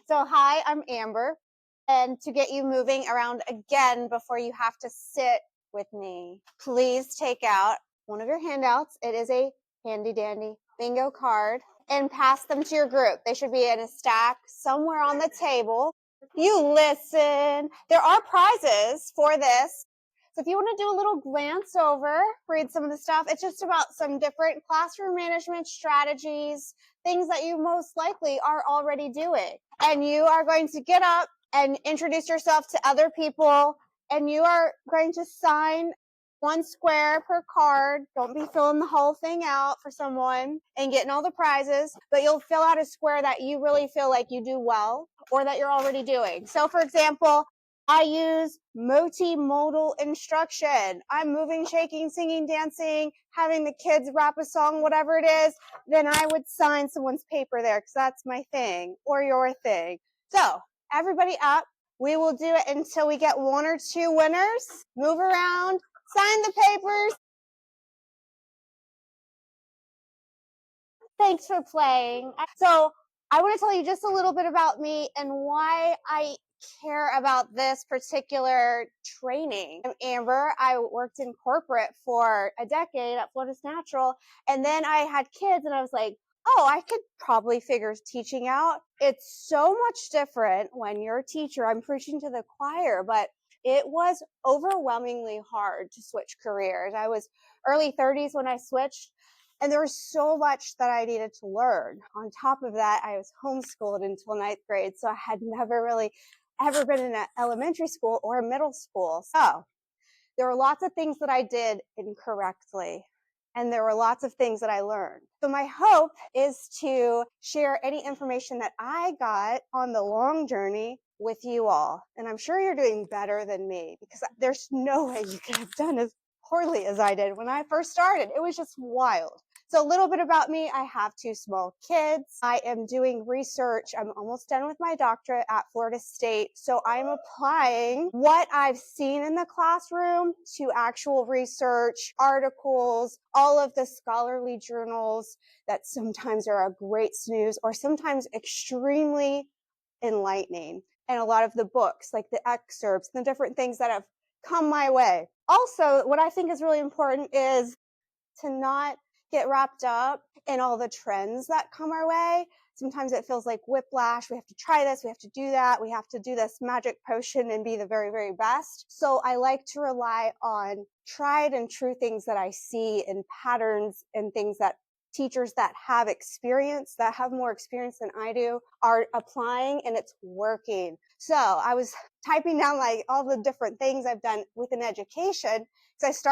So hi, I'm Amber, and to get you moving around again before you have to sit with me, please take out one of your handouts. It is a handy dandy bingo card and pass them to your group. They should be in a stack somewhere on the table. You listen. There are prizes for this. So if you want to do a little glance over, read some of the stuff, it's just about some different classroom management strategies, things that you most likely are already doing. And you are going to get up and introduce yourself to other people, and you are going to sign one square per card. Don't be filling the whole thing out for someone and getting all the prizes, but you'll fill out a square that you really feel like you do well or that you're already doing. So for example, I use multimodal instruction. I'm moving, shaking, singing, dancing, having the kids rap a song, whatever it is. Then I would sign someone's paper there because that's my thing or your thing. So everybody up. We will do it until we get one or two winners. Move around, sign the papers. Thanks for playing. So I want to tell you just a little bit about me and why I care about this particular training. I'm Amber. I worked in corporate for a decade at Florida's Natural, and then I had kids, and I was like, oh, I could probably figure teaching out. It's so much different when you're a teacher. I'm preaching to the choir, but it was overwhelmingly hard to switch careers. I was early 30s when I switched, and there was so much that I needed to learn. On top of that, I was homeschooled until ninth grade, so I had never really ever been in an elementary school or a middle school. So there were lots of things that I did incorrectly, and there were lots of things that I learned. So my hope is to share any information that I got on the long journey with you all. And I'm sure you're doing better than me, because there's no way you could have done as poorly as I did when I first started. It was just wild. So a little bit about me. I have two small kids. I am doing research. I'm almost done with my doctorate at Florida State. So I'm applying what I've seen in the classroom to actual research, articles, all of the scholarly journals that sometimes are a great snooze or sometimes extremely enlightening. And a lot of the books, like the excerpts, the different things that have come my way. Also, what I think is really important is to not get wrapped up in all the trends that come our way. Sometimes it feels like whiplash. We have to try this. We have to do that. We have to do this magic potion and be the very, very best. So I like to rely on tried and true things that I see in patterns and things that teachers that have experience, that have more experience than I do, are applying, and it's working. So I was typing down like all the different things I've done within education. because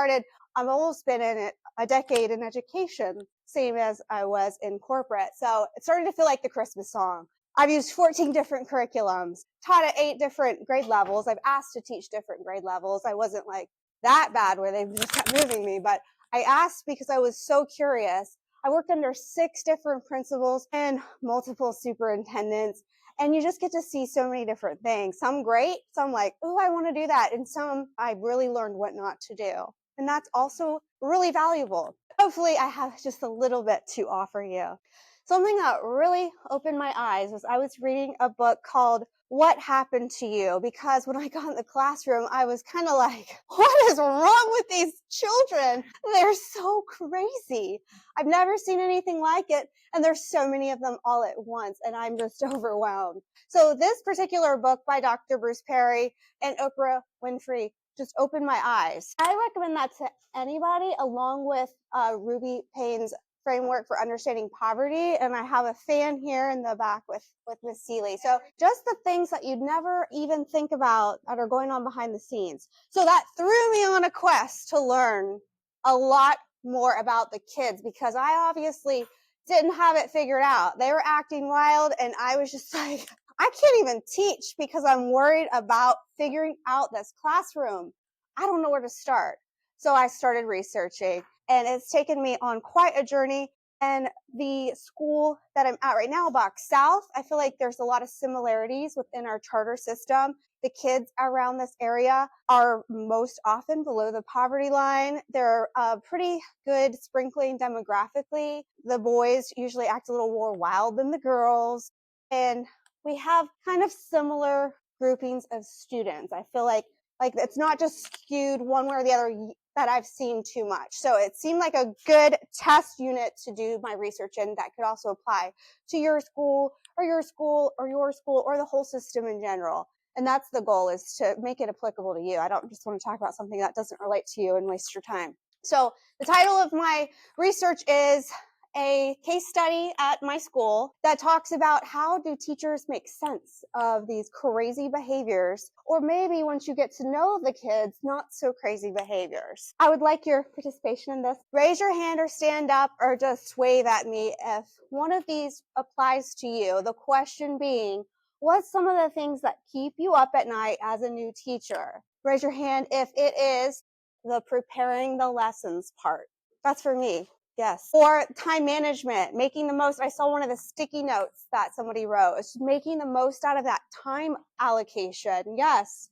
I've almost been in it a decade in education, same as I was in corporate. So it started to feel like the Christmas song. I've used 14 different curriculums, taught at 8 different grade levels. I've asked to teach different grade levels. I wasn't like that bad where they just kept moving me, but I asked because I was so curious. I worked under 6 different principals and multiple superintendents, and you just get to see so many different things. Some great, some like, oh, I want to do that. And some I really learned what not to do. And that's also really valuable. Hopefully I have just a little bit to offer you. Something that really opened my eyes was I was reading a book called What Happened to You? Because when I got in the classroom, I was kind of like, what is wrong with these children? They're so crazy. I've never seen anything like it. And there's so many of them all at once, and I'm just overwhelmed. So this particular book by Dr. Bruce Perry and Oprah Winfrey just opened my eyes. I recommend that to anybody, along with Ruby Payne's framework for understanding poverty. And I have a fan here in the back with Miss Seeley. So just the things that you'd never even think about that are going on behind the scenes. So that threw me on a quest to learn a lot more about the kids, because I obviously didn't have it figured out. They were acting wild, and I was just like, I can't even teach because I'm worried about figuring out this classroom. I don't know where to start. So I started researching, and it's taken me on quite a journey. And the school that I'm at right now, Box South, I feel like there's a lot of similarities within our charter system. The kids around this area are most often below the poverty line. They're pretty good sprinkling demographically. The boys usually act a little more wild than the girls. And we have kind of similar groupings of students. I feel like it's not just skewed one way or the other that I've seen too much. So it seemed like a good test unit to do my research in that could also apply to your school or your school or your school or the whole system in general. And that's the goal, is to make it applicable to you. I don't just want to talk about something that doesn't relate to you and waste your time. So the title of my research is a case study at my school that talks about how do teachers make sense of these crazy behaviors, or maybe once you get to know the kids, not so crazy behaviors. I would like your participation in this. Raise your hand or stand up or just wave at me if one of these applies to you. The question being, what's some of the things that keep you up at night as a new teacher? Raise your hand if it is the preparing the lessons part. That's for me. Yes. Or time management, making the most. I saw one of the sticky notes that somebody wrote. It's making the most out of that time allocation. Yes.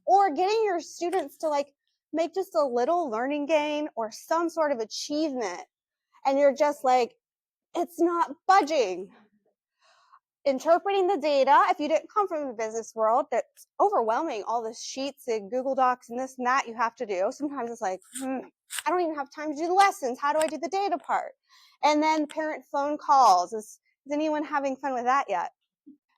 Or getting your students to make just a little learning gain or some sort of achievement. And you're just like, it's not budging. Interpreting the data, if you didn't come from the business world, that's overwhelming, all the sheets and Google Docs and this and that you have to do. Sometimes it's like, I don't even have time to do the lessons. How do I do the data part? And then parent phone calls. Is anyone having fun with that yet?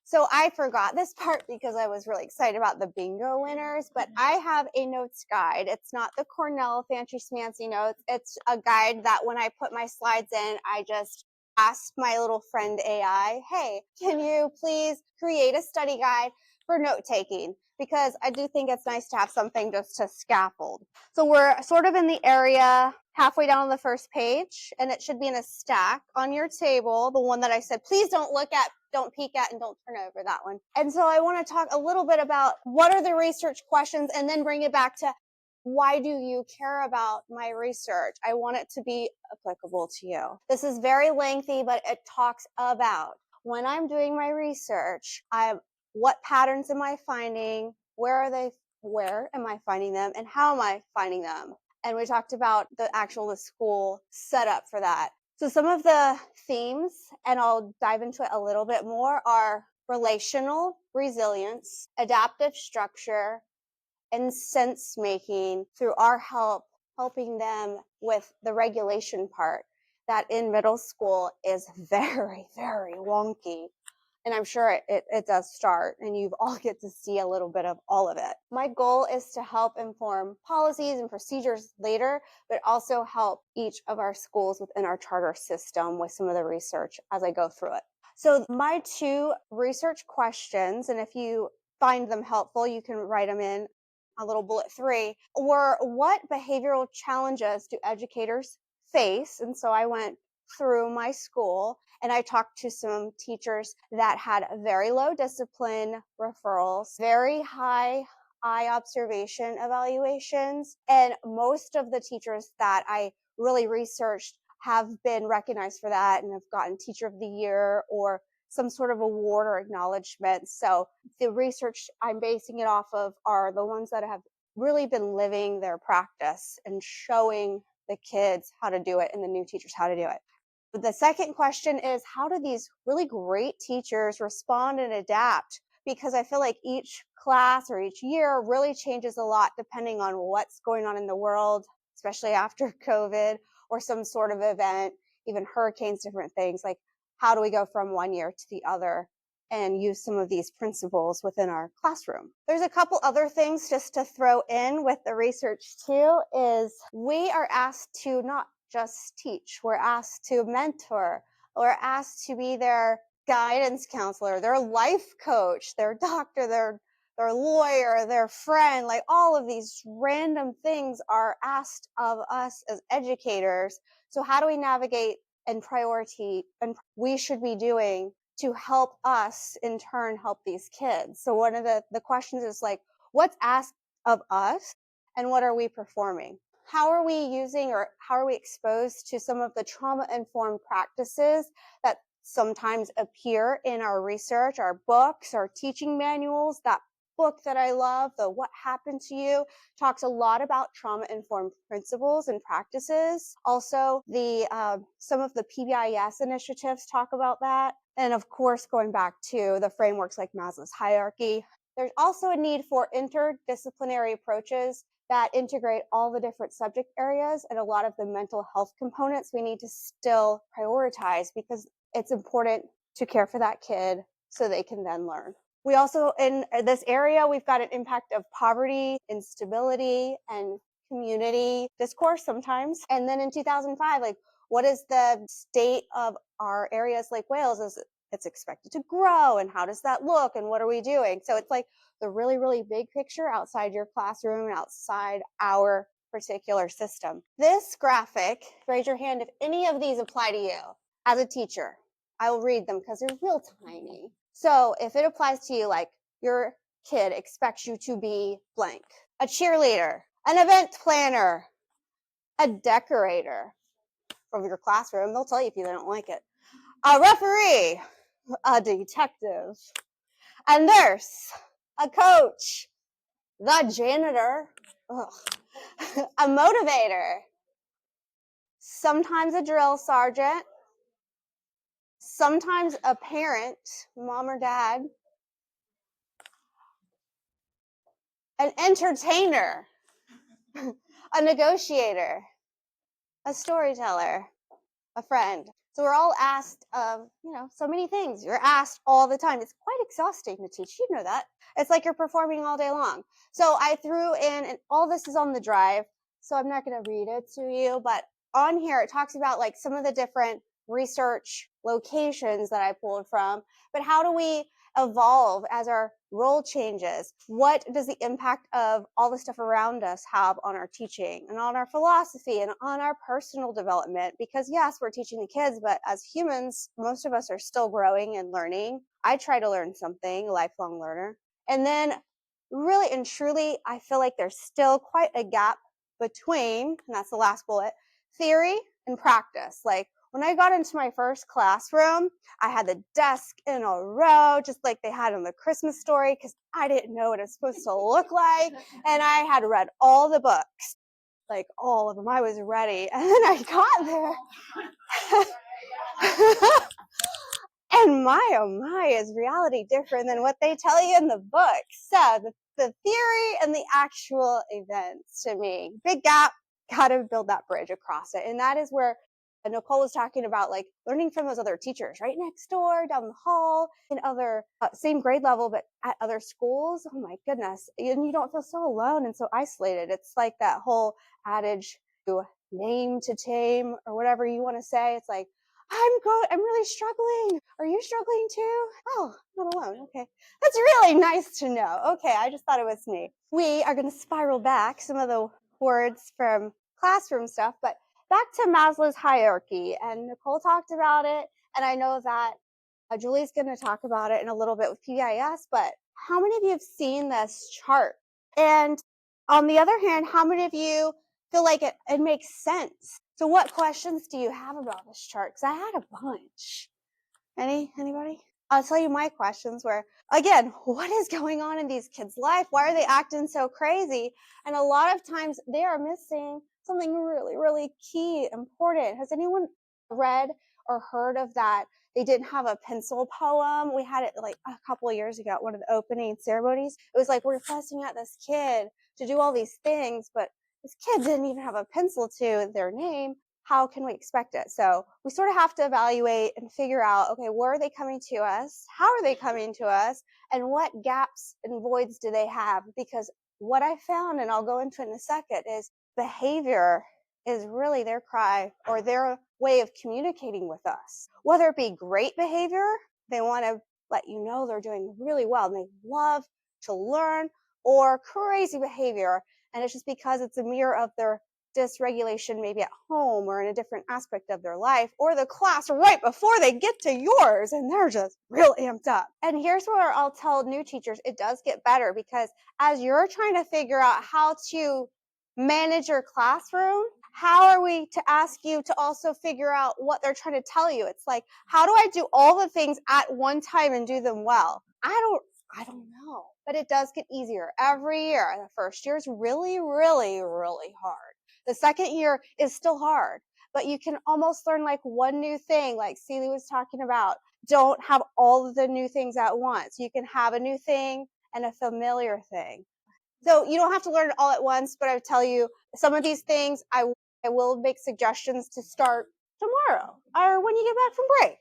So I forgot this part because I was really excited about the bingo winners, but I have a notes guide. It's not the Cornell fancy schmancy notes. It's a guide that when I put my slides in, I just asked my little friend AI, hey, can you please create a study guide for note taking? Because I do think it's nice to have something just to scaffold. So we're sort of in the area halfway down on the first page, and it should be in a stack on your table, the one that I said, please don't look at, don't peek at, and don't turn over, that one. And so I want to talk a little bit about what are the research questions, and then bring it back to why do you care about my research? I want it to be applicable to you. This is very lengthy, but it talks about when I'm doing my research, what patterns am I finding? Where am I finding them? And how am I finding them? And we talked about the school setup for that. So some of the themes, and I'll dive into it a little bit more, are relational resilience, adaptive structure, and sense making through our helping them with the regulation part that in middle school is very, very wonky. And I'm sure it does start, and you all get to see a little bit of all of it. My goal is to help inform policies and procedures later, but also help each of our schools within our charter system with some of the research as I go through it. So my 2 research questions, and if you find them helpful, you can write them in a little bullet 3, were what behavioral challenges do educators face? And so I went through my school and I talked to some teachers that had very low discipline referrals, very high eye observation evaluations, and most of the teachers that I really researched have been recognized for that and have gotten Teacher of the Year or some sort of award or acknowledgement. So the research I'm basing it off of are the ones that have really been living their practice and showing the kids how to do it and the new teachers how to do it. But the second question is, how do these really great teachers respond and adapt? Because I feel like each class or each year really changes a lot depending on what's going on in the world, especially after COVID or some sort of event, even hurricanes, different things. Like, how do we go from one year to the other and use some of these principles within our classroom? There's a couple other things just to throw in with the research too, is we are asked to not just teach. We're asked to mentor. We're asked to be their guidance counselor, their life coach, their doctor, their lawyer, their friend. Like, all of these random things are asked of us as educators. So how do we navigate and priority and we should be doing to help us in turn help these kids? So one of the questions is like, what's asked of us and what are we performing? How are we using or how are we exposed to some of the trauma-informed practices that sometimes appear in our research, our books, our teaching manuals? That book that I love, the What Happened to You, talks a lot about trauma-informed principles and practices. Also, some of the PBIS initiatives talk about that. And of course, going back to the frameworks like Maslow's hierarchy, there's also a need for interdisciplinary approaches that integrate all the different subject areas and a lot of the mental health components we need to still prioritize, because it's important to care for that kid so they can then learn. We also, in this area, we've got an impact of poverty, instability, and community discourse sometimes. And then in 2005, like, what is the state of our areas like Wales? Is it's expected to grow, and how does that look, and what are we doing? So it's like the really, really big picture outside your classroom, outside our particular system. This graphic, raise your hand if any of these apply to you as a teacher. I will read them because they're real tiny. So if it applies to you, like your kid expects you to be blank, a cheerleader, an event planner, a decorator from your classroom, they'll tell you if you don't like it, a referee, a detective, a nurse, a coach, the janitor, a motivator, sometimes a drill sergeant, sometimes a parent, mom or dad, an entertainer, a negotiator, a storyteller, a friend. So we're all asked of, so many things. You're asked all the time. It's quite exhausting to teach. You know that. It's like you're performing all day long. So I threw in, and all this is on the drive, so I'm not going to read it to you, but on here it talks about like some of the different research locations that I pulled from. But how do we evolve as our role changes? What does the impact of all the stuff around us have on our teaching and on our philosophy and on our personal development? Because yes, we're teaching the kids, but as humans, most of us are still growing and learning. I try to learn something, a lifelong learner. And then really and truly, I feel like there's still quite a gap between, and that's the last bullet, theory and practice. Like when I got into my first classroom, I had the desk in a row, just like they had on the Christmas Story, because I didn't know what it was supposed to look like. And I had read all the books, like all of them. I was ready. And then I got there. And my, oh my, is reality different than what they tell you in the book? So the theory and the actual events, to me, big gap, got to build that bridge across it. And that is where Nicole was talking about, like learning from those other teachers right next door, down the hall, in other, same grade level, but at other schools. Oh my goodness. And you don't feel so alone and so isolated. It's like that whole adage, name to tame, or whatever you want to say. It's like, I'm really struggling. Are you struggling too? Oh, not alone. Okay. That's really nice to know. Okay, I just thought it was me. We are going to spiral back some of the words from classroom stuff, but back to Maslow's hierarchy. And Nicole talked about it, and I know that Julie's going to talk about it in a little bit with PBIS, but how many of you have seen this chart? And on the other hand, how many of you feel like it makes sense? So what questions do you have about this chart? Because I had a bunch. Anybody? I'll tell you my questions were, again, what is going on in these kids' life? Why are they acting so crazy? And a lot of times they are missing something really, really key, important. Has anyone read or heard of that? They didn't have a pencil poem. We had it like a couple of years ago at one of the opening ceremonies. It was like, we're fussing at this kid to do all these things, but this kid didn't even have a pencil to their name. How can we expect it? So we sort of have to evaluate and figure out, okay, where are they coming to us? How are they coming to us? And what gaps and voids do they have? Because what I found, and I'll go into it in a second, is behavior is really their cry or their way of communicating with us. Whether it be great behavior, they want to let you know they're doing really well and they love to learn, or crazy behavior, and it's just because it's a mirror of their dysregulation, maybe at home or in a different aspect of their life, or the class right before they get to yours and they're just real amped up. And here's where I'll tell new teachers it does get better, because as you're trying to figure out how to manage your classroom, how are we to ask you to also figure out what they're trying to tell you? It's like, how do I do all the things at one time and do them well? I don't know, but it does get easier every year. The first year is really, really, really hard. The second year is still hard, but you can almost learn like one new thing, like Celie was talking about, don't have all of the new things at once. You can have a new thing and a familiar thing. So you don't have to learn it all at once, but I tell you some of these things I will make suggestions to start tomorrow or when you get back from break.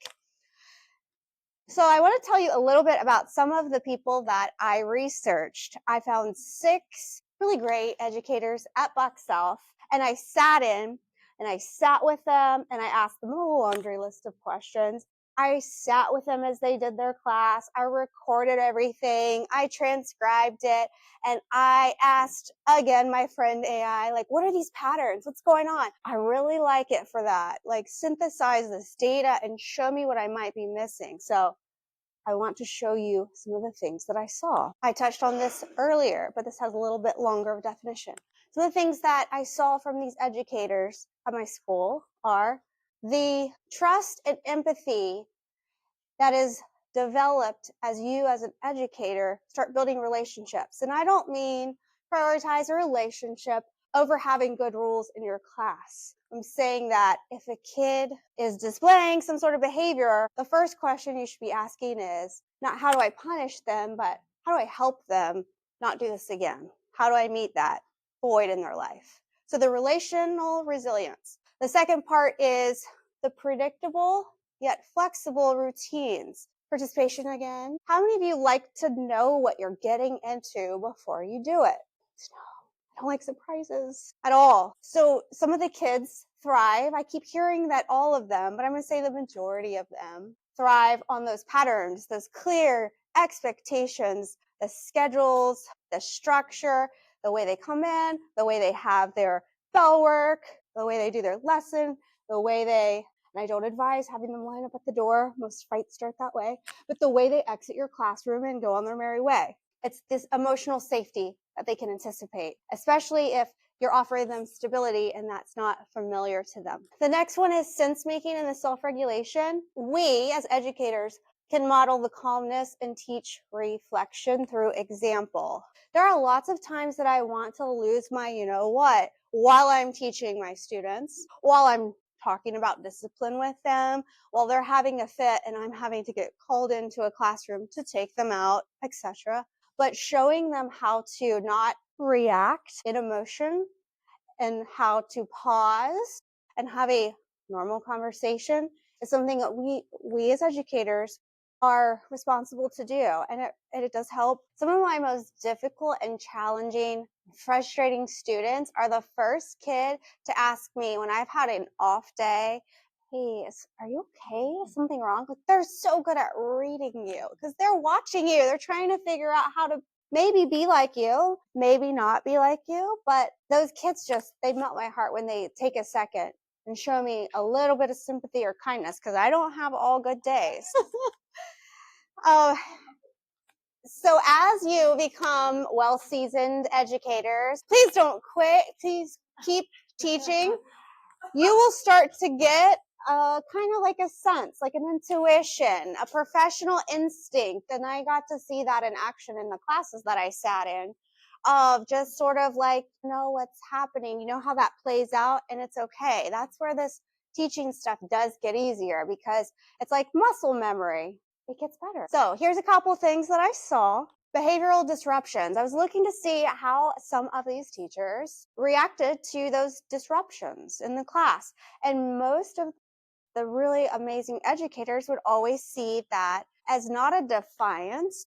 So I want to tell you a little bit about some of the people that I researched. I found 6 really great educators at Buck South, and I sat with them and I asked them a laundry list of questions. I sat with them as they did their class. I recorded everything. I transcribed it. And I asked again my friend AI, like, what are these patterns? What's going on? I really like it for that. Like, synthesize this data and show me what I might be missing. So I want to show you some of the things that I saw. I touched on this earlier, but this has a little bit longer of a definition. Some of the things that I saw from these educators at my school are the trust and empathy that is developed as you as an educator start building relationships. And I don't mean prioritize a relationship over having good rules in your class. I'm saying that if a kid is displaying some sort of behavior, the first question you should be asking is not how do I punish them, but how do I help them not do this again? How do I meet that void in their life? So the relational resilience. The second part is the predictable yet flexible routines. Participation again. How many of you like to know what you're getting into before you do it? I don't like surprises at all. So some of the kids thrive. I keep hearing that all of them, but I'm going to say the majority of them thrive on those patterns, those clear expectations, the schedules, the structure, the way they come in, the way they have their bell work, the way they do their lesson, the way they, and I don't advise having them line up at the door. Most fights start that way, but the way they exit your classroom and go on their merry way. It's this emotional safety that they can anticipate, especially if you're offering them stability and that's not familiar to them. The next one is sense making and the self-regulation. We as educators can model the calmness and teach reflection through example. There are lots of times that I want to lose my you know what while I'm teaching my students, while I'm talking about discipline with them, while they're having a fit and I'm having to get called into a classroom to take them out, etc. But showing them how to not react in emotion and how to pause and have a normal conversation is something that we as educators are responsible to do. And it does help. Some of my most difficult and challenging, frustrating students are the first kid to ask me when I've had an off day, hey, are you okay? Is something wrong? Like, they're so good at reading you because they're watching you. They're trying to figure out how to maybe be like you, maybe not be like you, but those kids they melt my heart when they take a second and show me a little bit of sympathy or kindness because I don't have all good days. uh, so as you become well-seasoned educators, please don't quit. Please keep teaching. You will start to get kind of like a sense, like an intuition, a professional instinct. And I got to see that in action in the classes that I sat in of just sort of like, know what's happening, you know how that plays out, and it's okay. That's where this teaching stuff does get easier because it's like muscle memory. It gets better. So here's a couple things that I saw. Behavioral disruptions. I was looking to see how some of these teachers reacted to those disruptions in the class. And most of the really amazing educators would always see that as not a defiance,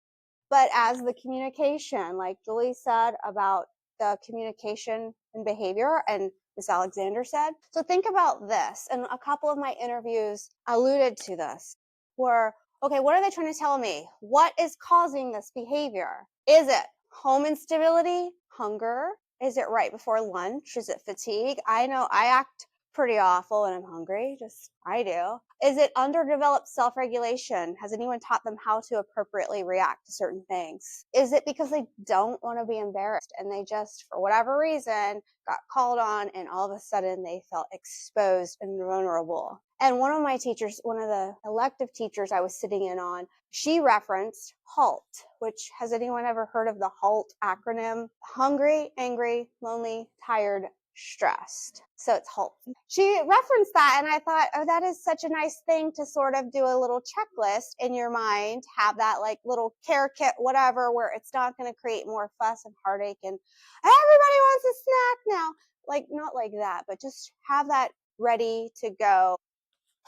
but as the communication, like Julie said about the communication and behavior, and Miss Alexander said. So think about this, and a couple of my interviews alluded to this, were, okay, what are they trying to tell me? What is causing this behavior? Is it home instability, hunger? Is it right before lunch? Is it fatigue? I know I act pretty awful when I'm hungry, just I do. Is it underdeveloped self-regulation? Has anyone taught them how to appropriately react to certain things? Is it because they don't want to be embarrassed and they just, for whatever reason, got called on and all of a sudden they felt exposed and vulnerable? And one of my teachers, one of the elective teachers I was sitting in on, she referenced HALT, which, has anyone ever heard of the HALT acronym? Hungry, angry, lonely, tired, stressed. So it's helpful. She referenced that, and I thought, oh, that is such a nice thing to sort of do a little checklist in your mind, have that like little care kit, whatever, where it's not going to create more fuss and heartache and everybody wants a snack now. Like, not like that, but just have that ready to go,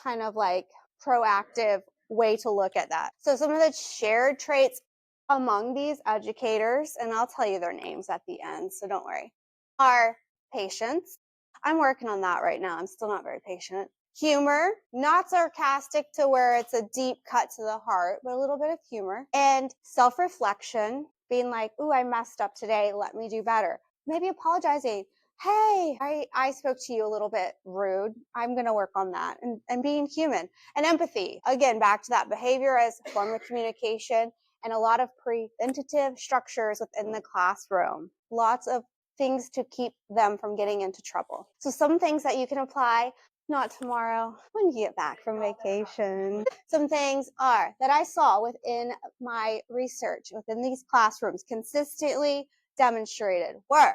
kind of like proactive way to look at that. So some of the shared traits among these educators, and I'll tell you their names at the end, so don't worry, are patience. I'm working on that right now. I'm still not very patient. Humor, not sarcastic to where it's a deep cut to the heart, but a little bit of humor. And self-reflection, being like, ooh, I messed up today. Let me do better. Maybe apologizing. Hey, I spoke to you a little bit rude. I'm going to work on that. And being human. And empathy. Again, back to that behavior as a form of communication and a lot of preventative structures within the classroom. Lots of things to keep them from getting into trouble. So some things that you can apply, not tomorrow, when you get back from vacation. Some things are that I saw within my research within these classrooms consistently demonstrated were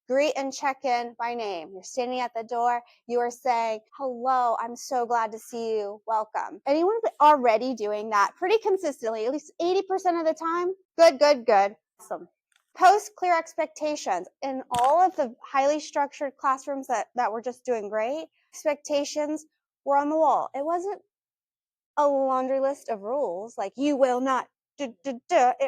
greet and check in by name. You're standing at the door. You are saying, hello, I'm so glad to see you. Welcome. Anyone already doing that pretty consistently, at least 80% of the time? Good, good, good. Awesome. Post clear expectations. In all of the highly structured classrooms that were just doing great, expectations were on the wall. It wasn't a laundry list of rules like you will not. It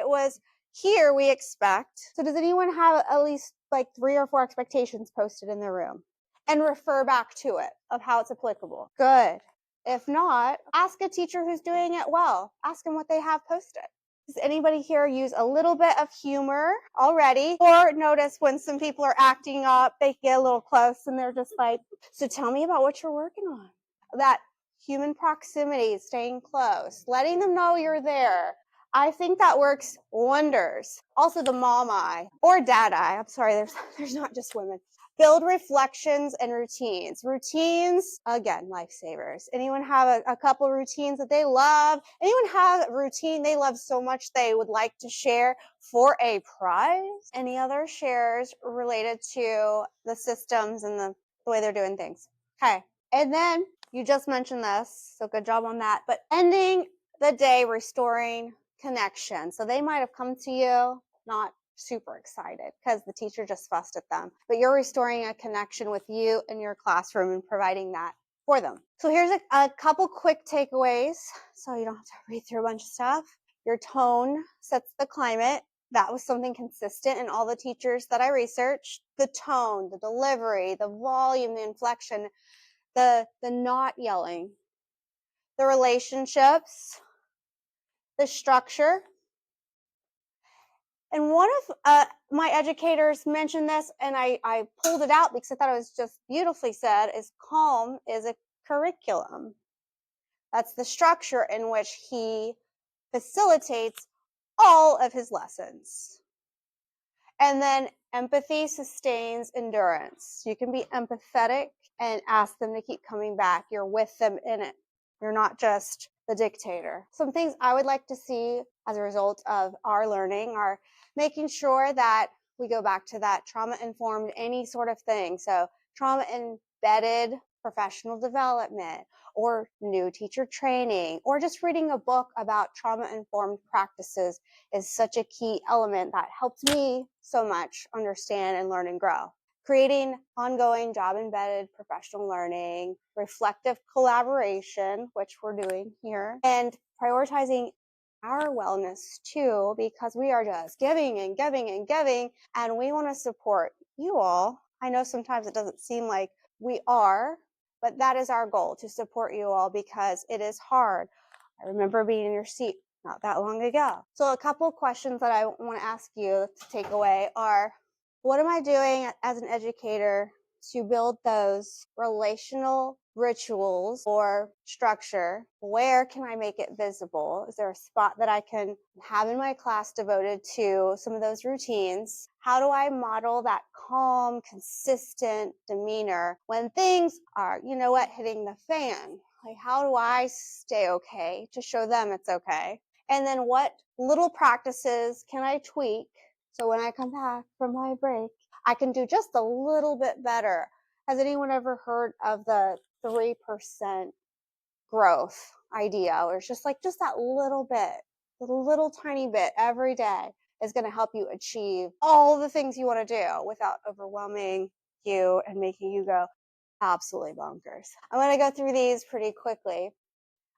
was here we expect. So does anyone have at least like 3 or 4 expectations posted in their room? And refer back to it of how it's applicable. Good. If not, ask a teacher who's doing it well. Ask them what they have posted. Does anybody here use a little bit of humor already? Or notice when some people are acting up, they get a little close and they're just like, so tell me about what you're working on. That human proximity, staying close, letting them know you're there. I think that works wonders. Also the mom eye or dad eye. I'm sorry, there's not just women. Build reflections and routines. Routines, again, lifesavers. Anyone have a couple routines that they love? Anyone have a routine they love so much they would like to share for a prize? Any other shares related to the systems and the way they're doing things? Okay. And then you just mentioned this, so good job on that. But ending the day restoring connection. So they might have come to you not super excited because the teacher just fussed at them, but you're restoring a connection with you and your classroom and providing that for them. So here's a couple quick takeaways so you don't have to read through a bunch of stuff. Your tone sets the climate. That was something consistent in all the teachers that I researched. The tone, the delivery, the volume, the inflection, the not yelling, the relationships, the structure. And one of my educators mentioned this, and I pulled it out because I thought it was just beautifully said, is calm is a curriculum. That's the structure in which he facilitates all of his lessons. And then empathy sustains endurance. You can be empathetic and ask them to keep coming back. You're with them in it. You're not just the dictator. Some things I would like to see as a result of our learning are making sure that we go back to that trauma-informed any sort of thing. So trauma-embedded professional development or new teacher training or just reading a book about trauma-informed practices is such a key element that helps me so much understand and learn and grow. Creating ongoing job-embedded professional learning, reflective collaboration, which we're doing here, and prioritizing our wellness too, because we are just giving and giving and giving, and we want to support you all. I know sometimes it doesn't seem like we are, but that is our goal, to support you all because it is hard. I remember being in your seat not that long ago. So a couple of questions that I want to ask you to take away are, what am I doing as an educator to build those relational rituals or structure? Where can I make it visible? Is there a spot that I can have in my class devoted to some of those routines? How do I model that calm, consistent demeanor when things are, you know what, hitting the fan? Like, how do I stay okay to show them it's okay? And then what little practices can I tweak so when I come back from my break, I can do just a little bit better. Has anyone ever heard of the 3% growth idea? Or it's just like just that little bit, a little tiny bit every day is going to help you achieve all the things you want to do without overwhelming you and making you go absolutely bonkers. I'm going to go through these pretty quickly.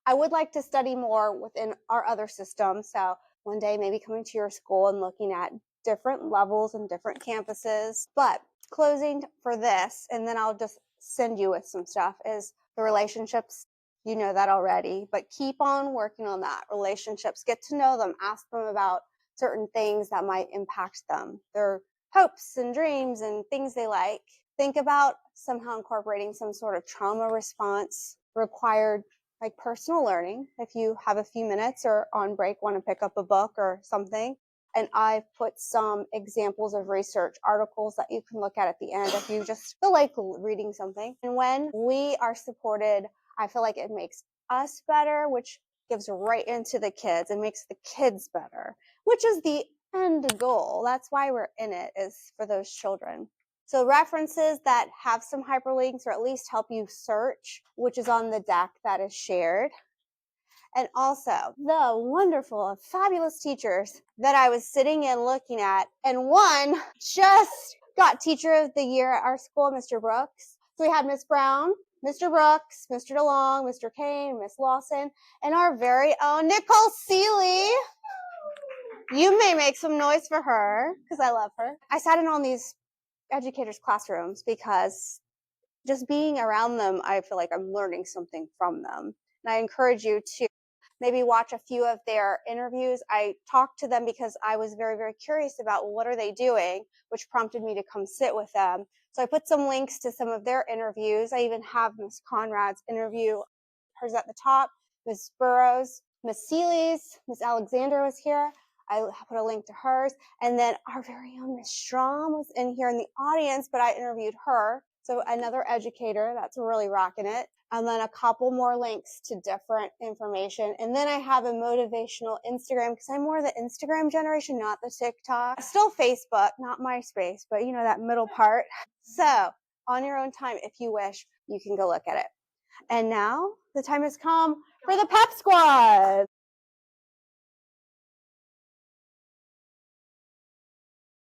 I would like to study more within our other systems. So one day maybe coming to your school and looking at different levels and different campuses. But closing for this, and then I'll just send you with some stuff, is the relationships. You know that already, but keep on working on that. Relationships, get to know them, ask them about certain things that might impact them, their hopes and dreams and things they like. Think about somehow incorporating some sort of trauma response required, like personal learning. If you have a few minutes or on break want to pick up a book or something, and I've put some examples of research articles that you can look at the end if you just feel like reading something. And when we are supported, I feel like it makes us better, which gives right into the kids and makes the kids better, which is the end goal. That's why we're in it, is for those children. So references that have some hyperlinks or at least help you search, which is on the deck that is shared. And also the wonderful, fabulous teachers that I was sitting and looking at. And one just got Teacher of the Year at our school, Mr. Brooks. So we had Miss Brown, Mr. Brooks, Mr. DeLong, Mr. Kane, Miss Lawson, and our very own Nicole Seeley. You may make some noise for her because I love her. I sat in on these educators' classrooms because just being around them, I feel like I'm learning something from them. And I encourage you to maybe watch a few of their interviews. I talked to them because I was very, very curious about what are they doing, which prompted me to come sit with them. So I put some links to some of their interviews. I even have Miss Conrad's interview. Hers at the top, Miss Burrows, Miss Seeley's, Miss Alexander was here. I put a link to hers. And then our very own Miss Strom was in here in the audience, but I interviewed her. So another educator that's really rocking it. And then a couple more links to different information. And then I have a motivational Instagram because I'm more the Instagram generation, not the TikTok. Still Facebook, not MySpace, but you know, that middle part. So on your own time, if you wish, you can go look at it. And now the time has come for the pep squad.